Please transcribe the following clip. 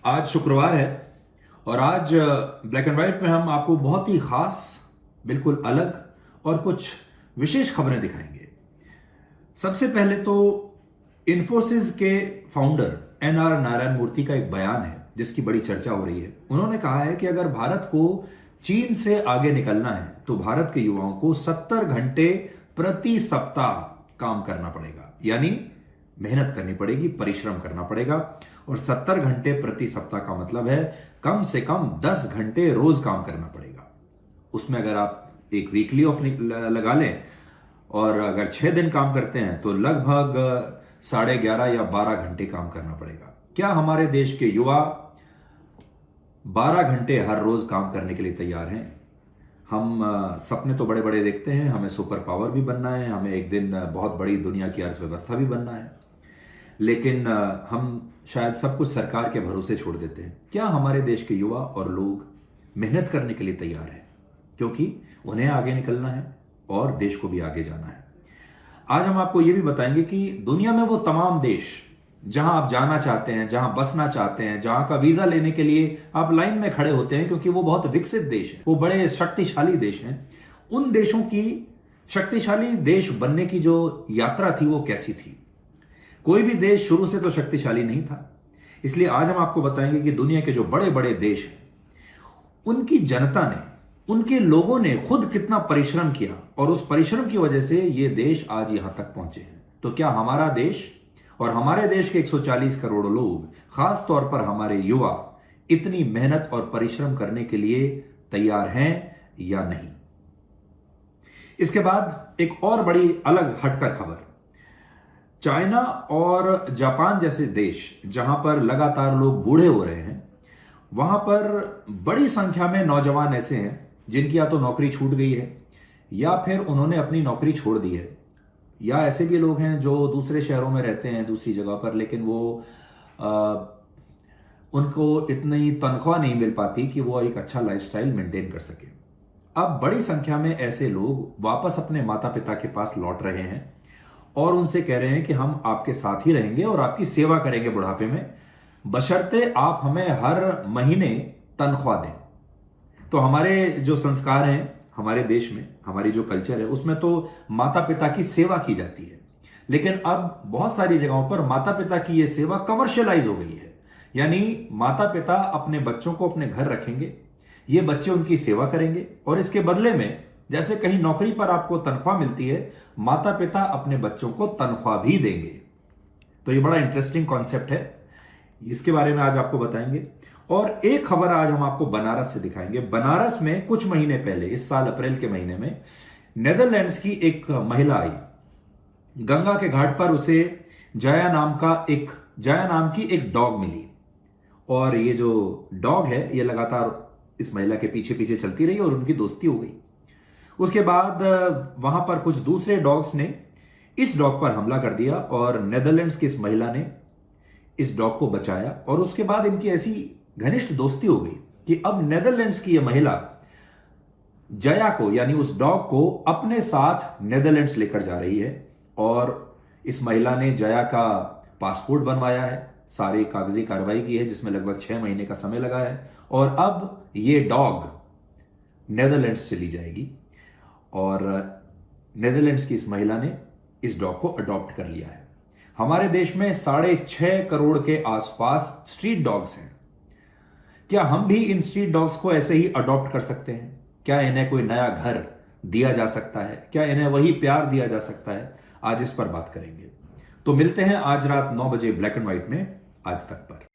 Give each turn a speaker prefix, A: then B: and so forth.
A: आज शुक्रवार है और आज ब्लैक एंड व्हाइट में हम आपको बहुत ही खास, बिल्कुल अलग और कुछ विशेष खबरें दिखाएंगे। सबसे पहले तो इन्फोसिस के फाउंडर एनआर नारायण मूर्ति का एक बयान है जिसकी बड़ी चर्चा हो रही है। उन्होंने कहा है कि अगर भारत को चीन से आगे निकलना है तो भारत के युवाओं को 70 घंटे प्रति सप्ताह काम करना पड़ेगा, यानी मेहनत करनी पड़ेगी, परिश्रम करना पड़ेगा। और 70 घंटे प्रति सप्ताह का मतलब है कम से कम 10 घंटे रोज काम करना पड़ेगा। उसमें अगर आप एक वीकली ऑफ लगा लें और अगर 6 दिन काम करते हैं तो लगभग 11.5 या 12 घंटे काम करना पड़ेगा। क्या हमारे देश के युवा 12 घंटे हर रोज काम करने के लिए तैयार हैं? हम सपने तो बड़े बड़े देखते हैं, हमें सुपर पावर भी बनना है, हमें एक दिन बहुत बड़ी दुनिया की अर्थव्यवस्था भी बनना है, लेकिन हम शायद सब कुछ सरकार के भरोसे छोड़ देते हैं। क्या हमारे देश के युवा और लोग मेहनत करने के लिए तैयार हैं? क्योंकि उन्हें आगे निकलना है और देश को भी आगे जाना है। आज हम आपको यह भी बताएंगे कि दुनिया में वो तमाम देश जहां आप जाना चाहते हैं, जहां बसना चाहते हैं, जहां का वीजा लेने के लिए आप लाइन में खड़े होते हैं क्योंकि वो बहुत विकसित देश है, वो बड़े शक्तिशाली देश हैं, उन देशों की शक्तिशाली देश बनने की जो यात्रा थी वो कैसी थी? कोई भी देश शुरू से तो शक्तिशाली नहीं था। इसलिए आज हम आपको बताएंगे कि दुनिया के जो बड़े बड़े देश हैं उनकी जनता ने, उनके लोगों ने खुद कितना परिश्रम किया और उस परिश्रम की वजह से ये देश आज यहां तक पहुंचे हैं। तो क्या हमारा देश और हमारे देश के 140 करोड़ लोग, खास तौर पर हमारे युवा, इतनी मेहनत और परिश्रम करने के लिए तैयार हैं या नहीं? इसके बाद एक और बड़ी अलग हटकर खबर, चाइना और जापान जैसे देश जहां पर लगातार लोग बूढ़े हो रहे हैं, वहां पर बड़ी संख्या में नौजवान ऐसे हैं जिनकी या तो नौकरी छूट गई है या फिर उन्होंने अपनी नौकरी छोड़ दी है, या ऐसे भी लोग हैं जो दूसरे शहरों में रहते हैं, दूसरी जगह पर, लेकिन वो उनको इतनी तनख्वाह नहीं मिल पाती कि वो एक अच्छा लाइफस्टाइल मेंटेन कर सके। अब बड़ी संख्या में ऐसे लोग वापस अपने माता पिता के पास लौट रहे हैं और उनसे कह रहे हैं कि हम आपके साथ ही रहेंगे और आपकी सेवा करेंगे बुढ़ापे में, बशर्ते आप हमें हर महीने तनख्वाह दें। तो हमारे जो संस्कार हैं हमारे देश में, हमारी जो कल्चर है, उसमें तो माता पिता की सेवा की जाती है, लेकिन अब बहुत सारी जगहों पर माता पिता की यह सेवा कमर्शियलाइज हो गई है। यानी माता पिता अपने बच्चों को अपने घर रखेंगे, ये बच्चे उनकी सेवा करेंगे और इसके बदले में जैसे कहीं नौकरी पर आपको तनख्वाह मिलती है, माता पिता अपने बच्चों को तनख्वाह भी देंगे। तो ये बड़ा इंटरेस्टिंग कॉन्सेप्ट है, इसके बारे में आज आपको बताएंगे। और एक खबर आज हम आपको बनारस से दिखाएंगे। बनारस में कुछ महीने पहले, इस साल अप्रैल के महीने में, नेदरलैंड्स की एक महिला आई, गंगा के घाट पर उसे जया नाम की एक डॉग मिली और ये जो डॉग है ये लगातार इस महिला के पीछे पीछे चलती रही और उनकी दोस्ती हो गई। उसके बाद वहां पर कुछ दूसरे डॉग्स ने इस डॉग पर हमला कर दिया और नेदरलैंड्स की इस महिला ने इस डॉग को बचाया और उसके बाद इनकी ऐसी घनिष्ठ दोस्ती हो गई कि अब नेदरलैंड्स की यह महिला जया को, यानी उस डॉग को, अपने साथ नेदरलैंड्स लेकर जा रही है और इस महिला ने जया का पासपोर्ट बनवाया है, सारी कागजी कार्रवाई की है जिसमें लगभग 6 महीने का समय लगा है और अब ये डॉग नेदरलैंड्स चली जाएगी और नेदरलैंड्स की इस महिला ने इस डॉग को अडॉप्ट कर लिया है। हमारे देश में 6.5 करोड़ के आसपास स्ट्रीट डॉग्स हैं। क्या हम भी इन स्ट्रीट डॉग्स को ऐसे ही अडॉप्ट कर सकते हैं? क्या इन्हें कोई नया घर दिया जा सकता है? क्या इन्हें वही प्यार दिया जा सकता है? आज इस पर बात करेंगे। तो मिलते हैं आज रात 9 बजे ब्लैक एंड व्हाइट में आज तक पर।